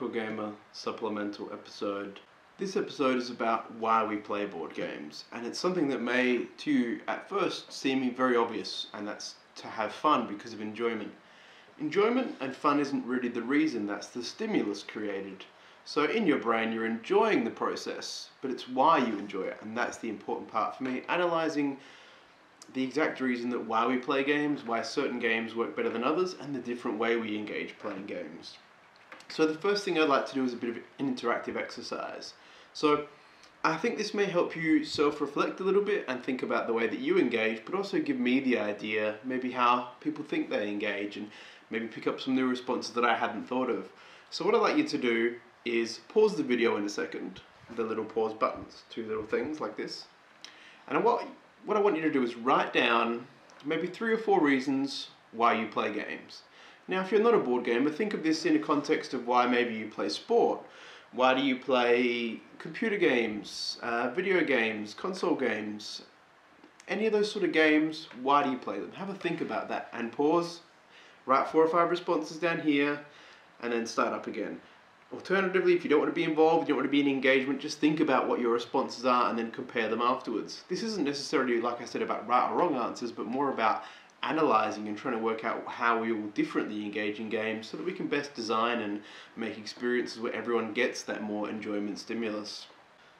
Hardcore Gamer supplemental episode. This episode is about why we play board games, and it's something that may, to you at first, seem very obvious, and that's to have fun because of enjoyment. Enjoyment and fun isn't really the reason, that's the stimulus created. So in your brain you're enjoying the process, but it's why you enjoy it, and that's the important part for me, analysing the exact reason that why we play games, why certain games work better than others, and the different way we engage playing games. So the first thing I'd like to do is a bit of an interactive exercise. So I think this may help you self-reflect a little bit and think about the way that you engage, but also give me the idea, maybe how people think they engage, and maybe pick up some new responses that I hadn't thought of. So what I'd like you to do is pause the video in a second, the little pause buttons, two little things like this. And what I want you to do is write down maybe 3 or 4 reasons why you play games. Now, if you're not a board gamer, think of this in a context of why maybe you play sport. Why do you play computer games, video games, console games, any of those sort of games? Why do you play them? Have a think about that and pause, write 4 or 5 responses down here, and then start up again. Alternatively, if you don't want to be involved, you don't want to be in engagement, just think about what your responses are and then compare them afterwards. This isn't necessarily, like I said, about right or wrong answers, but more about analysing and trying to work out how we all differently engage in games so that we can best design and make experiences where everyone gets that more enjoyment stimulus.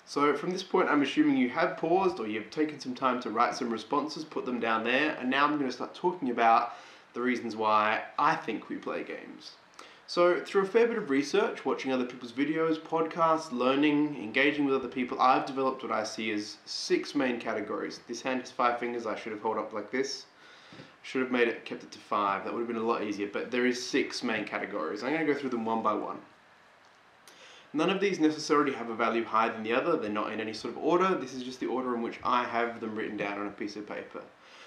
So from this point, I'm assuming you have paused or you've taken some time to write some responses, put them down there, and now I'm going to start talking about the reasons why I think we play games. So through a fair bit of research, watching other people's videos, podcasts, learning, engaging with other people, I've developed what I see as 6 main categories. This hand has 5 fingers, I should have held up like this. Should have kept it to 5, that would have been a lot easier, but there is 6 main categories. I'm going to go through them one by one. None of these necessarily have a value higher than the other, they're not in any sort of order, this is just the order in which I have them written down on a piece of paper.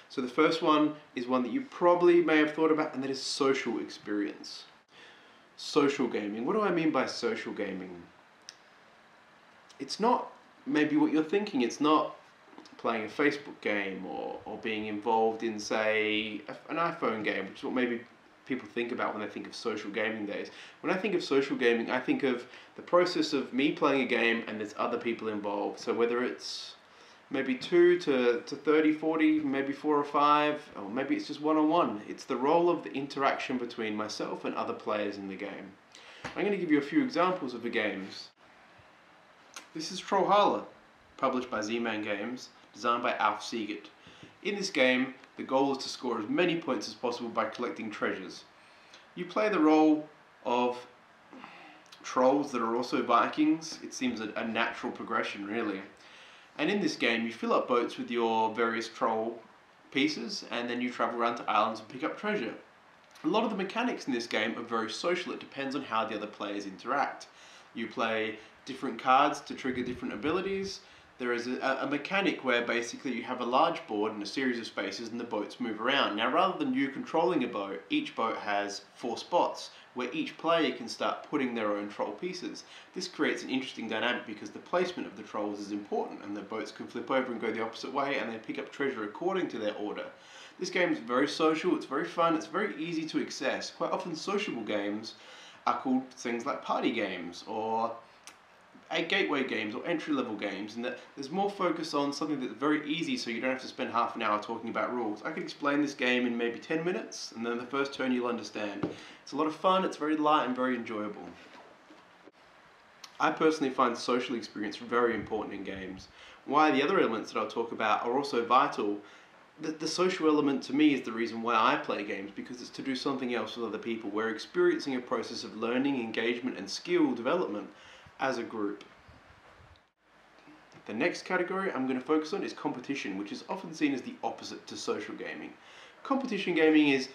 So the first one is one that you probably may have thought about, and that is social experience. Social gaming. What do I mean by social gaming? It's not maybe what you're thinking. It's not playing a Facebook game or being involved in, say, an iPhone game, which is what maybe people think about when they think of social gaming days. When I think of social gaming, I think of the process of me playing a game and there's other people involved. So whether it's maybe 2 to 30, 40, maybe 4 or 5, or maybe it's just one-on-one. It's the role of the interaction between myself and other players in the game. I'm going to give you a few examples of the games. This is Trollhalla, published by Z-Man Games, designed by Alf Siegert. In this game, the goal is to score as many points as possible by collecting treasures. You play the role of trolls that are also Vikings. It seems a natural progression, really. And in this game, you fill up boats with your various troll pieces, and then you travel around to islands and pick up treasure. A lot of the mechanics in this game are very social. It depends on how the other players interact. You play different cards to trigger different abilities. There is a mechanic where basically you have a large board and a series of spaces and the boats move around. Now, rather than you controlling a boat, each boat has 4 spots where each player can start putting their own troll pieces. This creates an interesting dynamic because the placement of the trolls is important, and the boats can flip over and go the opposite way, and they pick up treasure according to their order. This game is very social, it's very fun, it's very easy to access. Quite often sociable games are called things like party games or gateway games or entry-level games, and that there's more focus on something that's very easy so you don't have to spend half an hour talking about rules. I could explain this game in maybe 10 minutes, and then the first turn you'll understand. It's a lot of fun, it's very light and very enjoyable. I personally find social experience very important in games. Why the other elements that I'll talk about are also vital. The social element to me is the reason why I play games, because it's to do something else with other people. We're experiencing a process of learning, engagement and skill development as a group. The next category I'm going to focus on is competition, which is often seen as the opposite to social gaming. Competition gaming is,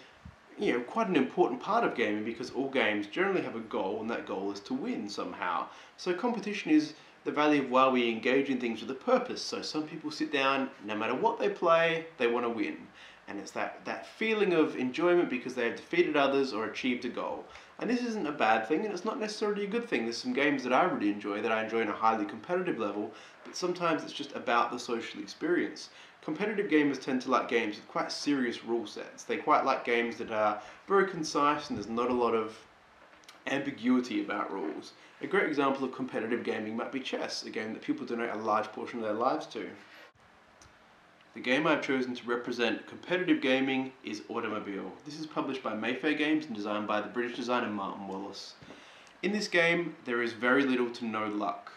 quite an important part of gaming because all games generally have a goal, and that goal is to win somehow. So competition is the value of why we engage in things with a purpose. So some people sit down, no matter what they play, they want to win. And it's that feeling of enjoyment because they have defeated others or achieved a goal. And this isn't a bad thing, and it's not necessarily a good thing. There's some games that I really enjoy, that I enjoy on a highly competitive level, but sometimes it's just about the social experience. Competitive gamers tend to like games with quite serious rule sets. They quite like games that are very concise and there's not a lot of ambiguity about rules. A great example of competitive gaming might be chess, a game that people donate a large portion of their lives to. The game I've chosen to represent competitive gaming is Automobile. This is published by Mayfair Games and designed by the British designer Martin Wallace. In this game, there is very little to no luck.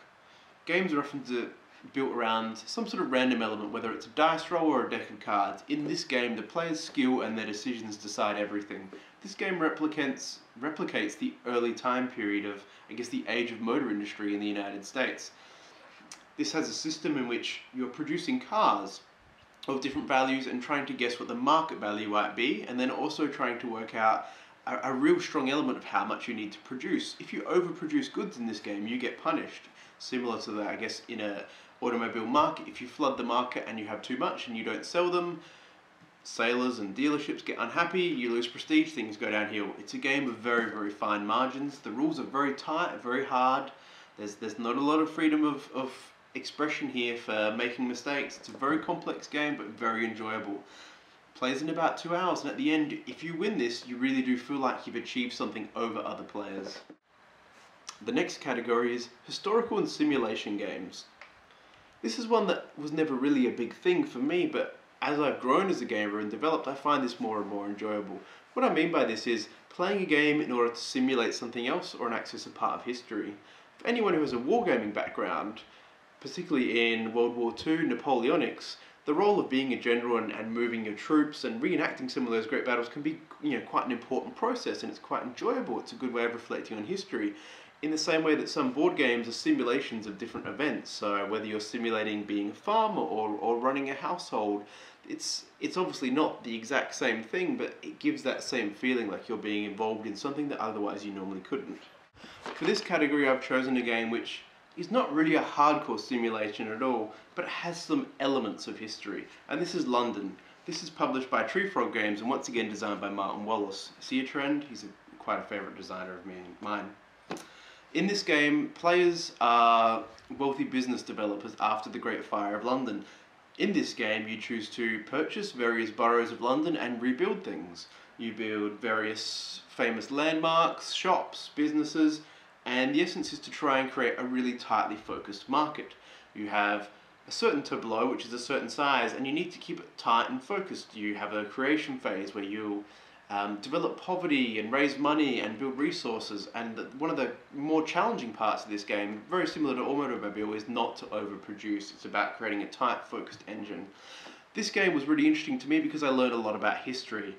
Games are often built around some sort of random element, whether it's a dice roll or a deck of cards. In this game, the player's skill and their decisions decide everything. This game replicates the early time period of, I guess, the age of motor industry in the United States. This has a system in which you're producing cars of different values and trying to guess what the market value might be, and then also trying to work out a real strong element of how much you need to produce. If you overproduce goods in this game, you get punished. Similar to that, I guess, in a automobile market. If you flood the market and you have too much and you don't sell them, sailors and dealerships get unhappy, you lose prestige, things go downhill. It's a game of very, very fine margins. The rules are very tight, very hard. There's not a lot of freedom of expression here for making mistakes. It's a very complex game, but very enjoyable. Plays in about 2 hours, and at the end, if you win this, you really do feel like you've achieved something over other players. The next category is historical and simulation games. This is one that was never really a big thing for me, but as I've grown as a gamer and developed, I find this more and more enjoyable. What I mean by this is playing a game in order to simulate something else or access a part of history. For anyone who has a wargaming background, particularly in World War II, Napoleonics, the role of being a general and moving your troops and reenacting some of those great battles can be, quite an important process, and it's quite enjoyable. It's a good way of reflecting on history. In the same way that some board games are simulations of different events, so whether you're simulating being a farmer or running a household, it's obviously not the exact same thing, but it gives that same feeling like you're being involved in something that otherwise you normally couldn't. For this category, I've chosen a game which is not really a hardcore simulation at all, but it has some elements of history, and this is London. This is published by Tree Frog Games and once again designed by Martin Wallace. See a trend? He's quite a favourite designer of mine. In this game, players are wealthy business developers after the Great Fire of London. In this game, you choose to purchase various boroughs of London and rebuild things. You build various famous landmarks, shops, businesses, and the essence is to try and create a really tightly focused market. You have a certain tableau, which is a certain size, and you need to keep it tight and focused. You have a creation phase where you develop poverty and raise money and build resources, and one of the more challenging parts of this game, very similar to Automobile, is not to overproduce. It's about creating a tight, focused engine. This game was really interesting to me because I learned a lot about history.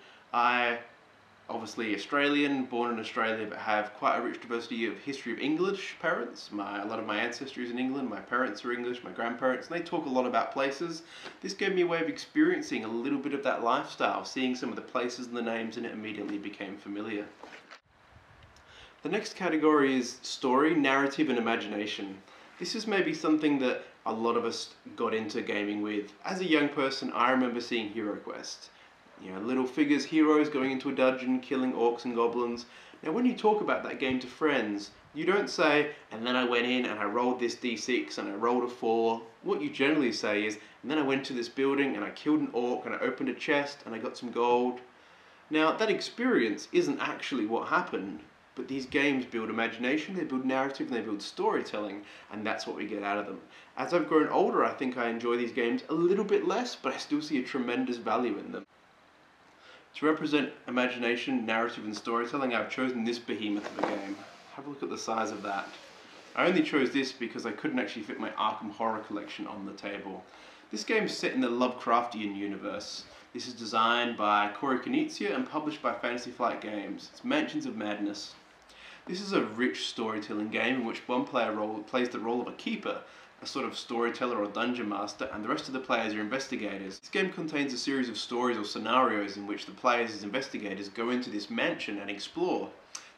Obviously Australian, born in Australia, but have quite a rich diversity of history of English parents. A lot of my ancestry is in England, my parents are English, my grandparents, and they talk a lot about places. This gave me a way of experiencing a little bit of that lifestyle, seeing some of the places and the names, and it immediately became familiar. The next category is story, narrative, and imagination. This is maybe something that a lot of us got into gaming with. As a young person, I remember seeing Hero Quest. Little figures, heroes going into a dungeon, killing orcs and goblins. Now when you talk about that game to friends, you don't say, and then I went in and I rolled this d6 and I rolled a 4. What you generally say is, and then I went to this building and I killed an orc and I opened a chest and I got some gold. Now that experience isn't actually what happened, but these games build imagination, they build narrative, and they build storytelling, and that's what we get out of them. As I've grown older, I think I enjoy these games a little bit less, but I still see a tremendous value in them. To represent imagination, narrative, and storytelling, I've chosen this behemoth of a game. Have a look at the size of that. I only chose this because I couldn't actually fit my Arkham Horror collection on the table. This game is set in the Lovecraftian universe. This is designed by Corey Knizia and published by Fantasy Flight Games. It's Mansions of Madness. This is a rich storytelling game in which one player plays the role of a keeper, a sort of storyteller or dungeon master, and the rest of the players are investigators. This game contains a series of stories or scenarios in which the players as investigators go into this mansion and explore.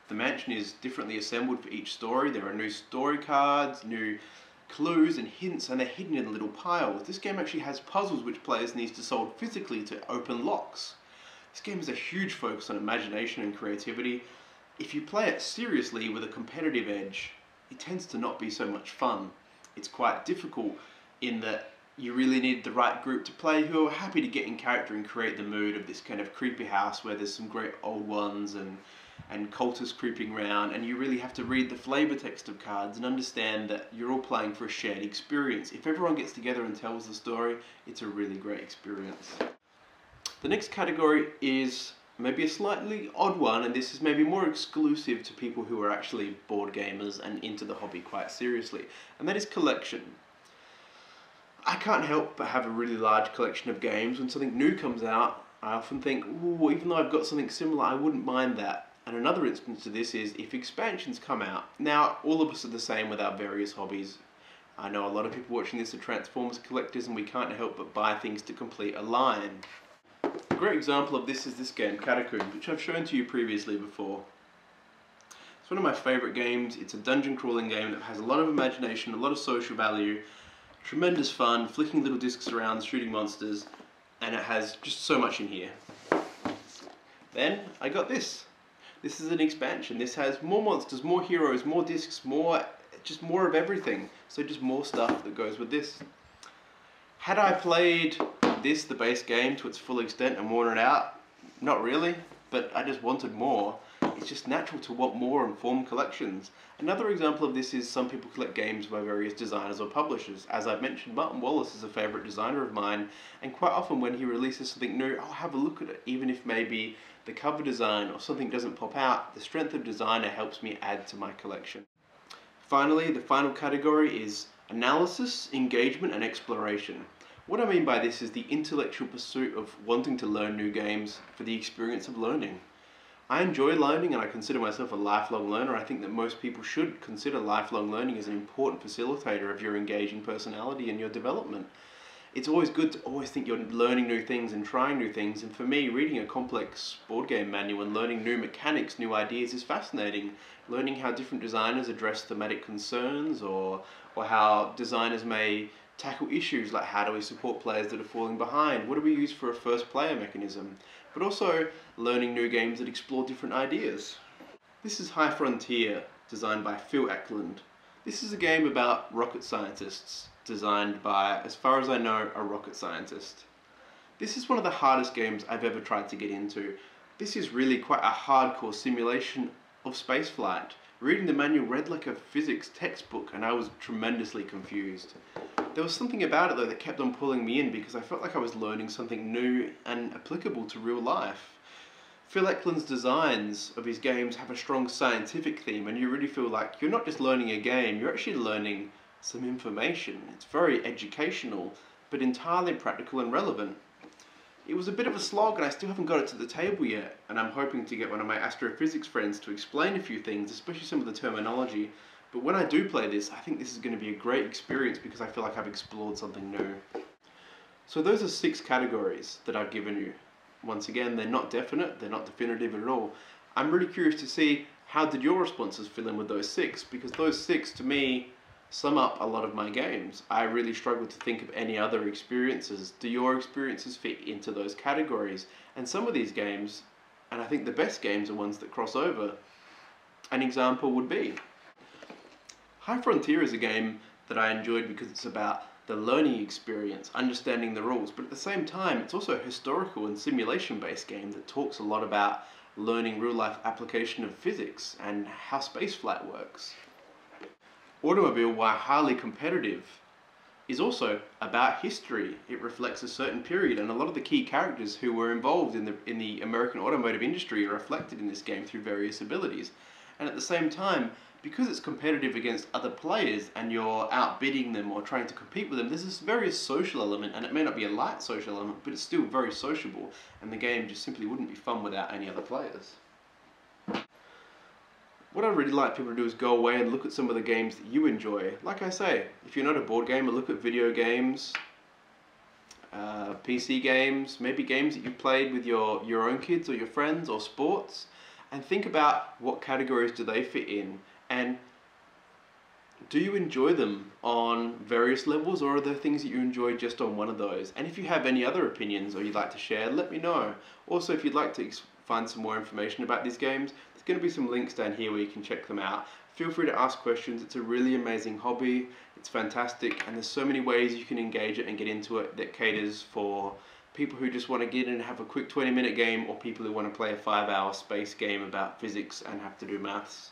The mansion is differently assembled for each story. There are new story cards, new clues and hints, and they're hidden in little piles. This game actually has puzzles which players need to solve physically to open locks. This game has a huge focus on imagination and creativity. If you play it seriously with a competitive edge, it tends to not be so much fun. It's quite difficult in that you really need the right group to play who are happy to get in character and create the mood of this kind of creepy house where there's some great old ones and and cultists creeping around, and you really have to read the flavor text of cards and understand that you're all playing for a shared experience. If everyone gets together and tells the story, it's a really great experience. The next category is maybe a slightly odd one, and this is maybe more exclusive to people who are actually board gamers and into the hobby quite seriously, and that is collection. I can't help but have a really large collection of games. When something new comes out, I often think, ooh, even though I've got something similar, I wouldn't mind that. And another instance of this is if expansions come out. Now, all of us are the same with our various hobbies. I know a lot of people watching this are Transformers collectors, and we can't help but buy things to complete a line. A great example of this is this game, Catacombs, which I've shown to you previously before. It's one of my favourite games. It's a dungeon crawling game that has a lot of imagination, a lot of social value, tremendous fun, flicking little discs around, shooting monsters, and it has just so much in here. Then I got this. This is an expansion. This has more monsters, more heroes, more discs, just more of everything. So just more stuff that goes with this. Had I played this, the base game, to its full extent and worn it out? Not really, but I just wanted more. It's just natural to want more and form collections. Another example of this is some people collect games by various designers or publishers. As I've mentioned, Martin Wallace is a favourite designer of mine, and quite often when he releases something new, I'll have a look at it, even if maybe the cover design or something doesn't pop out. The strength of designer helps me add to my collection. Finally, the final category is analysis, engagement, and exploration. What I mean by this is the intellectual pursuit of wanting to learn new games for the experience of learning. I enjoy learning, and I consider myself a lifelong learner. I think that most people should consider lifelong learning as an important facilitator of your engaging personality and your development. It's always good to always think you're learning new things and trying new things, and for me, reading a complex board game manual and learning new mechanics, new ideas is fascinating. Learning how different designers address thematic concerns, or how designers may tackle issues like how do we support players that are falling behind, what do we use for a first player mechanism, but also learning new games that explore different ideas. This is High Frontier, designed by Phil Eklund. This is a game about rocket scientists, designed by, as far as I know, a rocket scientist. This is one of the hardest games I've ever tried to get into. This is really quite a hardcore simulation of spaceflight. Reading the manual read like a physics textbook, and I was tremendously confused. There was something about it though that kept on pulling me in because I felt like I was learning something new and applicable to real life. Phil Eklund's designs of his games have a strong scientific theme, and you really feel like you're not just learning a game, you're actually learning some information. It's very educational, but entirely practical and relevant. It was a bit of a slog, and I still haven't got it to the table yet, and I'm hoping to get one of my astrophysics friends to explain a few things, especially some of the terminology. But when I do play this, I think this is going to be a great experience because I feel like I've explored something new. So those are 6 categories that I've given you. Once again, they're not definite, they're not definitive at all. I'm really curious to see how did your responses fill in with those 6, because those 6 to me sum up a lot of my games. I really struggle to think of any other experiences. Do your experiences fit into those categories? And some of these games, and I think the best games are ones that cross over. An example would be High Frontier is a game that I enjoyed because it's about the learning experience, understanding the rules, but at the same time it's also a historical and simulation based game that talks a lot about learning real life application of physics and how spaceflight works. Automobile, while highly competitive, is also about history. It reflects a certain period, and a lot of the key characters who were involved in the American automotive industry are reflected in this game through various abilities. And at the same time, because it's competitive against other players and you're outbidding them or trying to compete with them, there's this very social element, and it may not be a light social element, but it's still very sociable, and the game just simply wouldn't be fun without any other players. What I really like people to do is go away and look at some of the games that you enjoy. Like I say, if you're not a board gamer, look at video games, PC games, maybe games that you've played with your own kids or your friends, or sports, and think about what categories do they fit in, and do you enjoy them on various levels, or are there things that you enjoy just on one of those? And if you have any other opinions or you'd like to share, let me know. Also, if you'd like to find some more information about these games, there's going to be some links down here where you can check them out. Feel free to ask questions. It's a really amazing hobby. It's fantastic, and there's so many ways you can engage it and get into it that caters for people who just want to get in and have a quick 20-minute game, or people who want to play a 5-hour space game about physics and have to do maths.